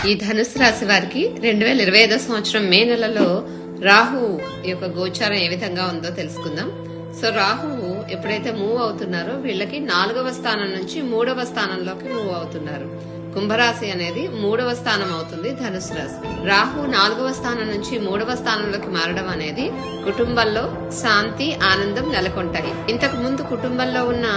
ఈ ధనుసు రాశి వారికి 2025 సంవత్సరం మే నెలలో రాహు యొక్క గోచారం ఏ విధంగా ఉందో తెలుసుకుందాం. సో రాహువు ఎప్పుడైతే మూవ్ అవుతున్నారో వీళ్ళకి 4వ స్థానం నుంచి 3వ స్థానంలోకి మూవ్ అవుతున్నారు. కుంభరాశి అనేది 3వ స్థానం అవుతుంది ధనుసు రాశి. రాహు 4వ స్థానం నుంచి 3వ స్థానంలోకి మారడం అనేది కుటుంబంలో శాంతి ఆనందం నెలకొంటాయి. ఇంతకు ముందు కుటుంబంలో ఉన్న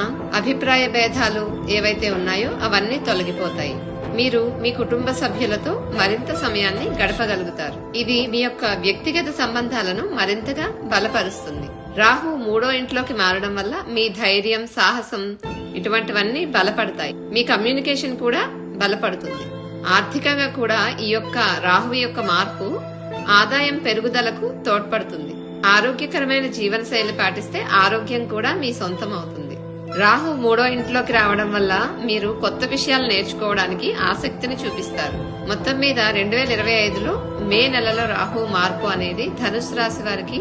అభిప్రాయ భేదాలు ఏవైతే ఉన్నాయో అవన్నీ తొలగిపోతాయి. మీరు మీ కుటుంబ సభ్యులతో మరింత సమయాన్ని గడపగలుగుతారు. ఇది మీ యొక్క వ్యక్తిగత సంబంధాలను మరింతగా బలపరుస్తుంది. రాహు 3వ ఇంట్లోకి మారడం వల్ల మీ ధైర్యం సాహసం ఇటువంటివన్నీ బలపడతాయి. మీ కమ్యూనికేషన్ కూడా బలపడుతుంది. ఆర్థికంగా కూడా ఈ యొక్క రాహు యొక్క మార్పు ఆదాయం పెరుగుదలకు తోడ్పడుతుంది. ఆరోగ్యకరమైన జీవన శైలి పాటిస్తే ఆరోగ్యం కూడా మీ సొంతం అవుతుంది. రాహు 3వ ఇంట్లోకి రావడం వల్ల మీరు కొత్త విషయాలు నేర్చుకోవడానికి ఆసక్తిని చూపిస్తారు. మొత్తం మీద 2025లో మే నెలలో రాహు మార్పు అనేది ధనుసు రాశి వారికి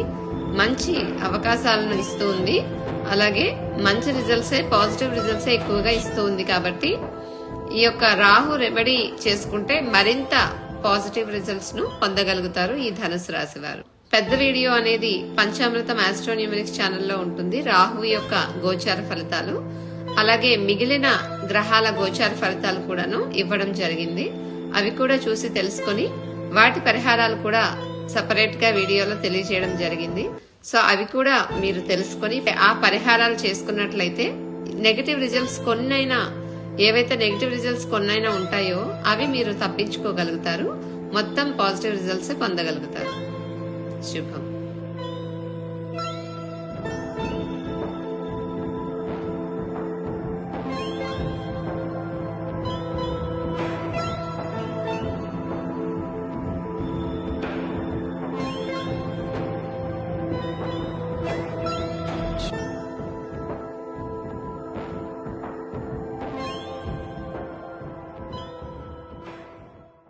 మంచి అవకాశాలను ఇస్తూ ఉంది. అలాగే మంచి రిజల్ట్సే పాజిటివ్ రిజల్ట్సే ఎక్కువగా ఇస్తూ ఉంది. కాబట్టి ఈ యొక్క రాహు రెమెడీ చేసుకుంటే మరింత పాజిటివ్ రిజల్ట్స్ ను పొందగలుగుతారు ఈ ధనుసు రాశి వారు. పెద్ద వీడియో అనేది పంచామృతం ఆస్ట్రోన్యూమరిక్స్ ఛానల్లో ఉంటుంది. రాహు యొక్క గోచార ఫలితాలు అలాగే మిగిలిన గ్రహాల గోచార ఫలితాలు కూడాను ఇవ్వడం జరిగింది. అవి కూడా చూసి తెలుసుకొని వాటి పరిహారాలు కూడా సపరేట్ గా వీడియోలో తెలియజేయడం జరిగింది. సో అవి కూడా మీరు తెలుసుకొని ఆ పరిహారాలు చేసుకున్నట్లయితే నెగటివ్ రిజల్ట్స్ ఏవైతే నెగటివ్ రిజల్ట్స్ కొన్నైనా ఉంటాయో అవి మీరు తప్పించుకోగలుగుతారు. మొత్తం పాజిటివ్ రిజల్ట్స్ పొందగలుగుతారు. శుభం.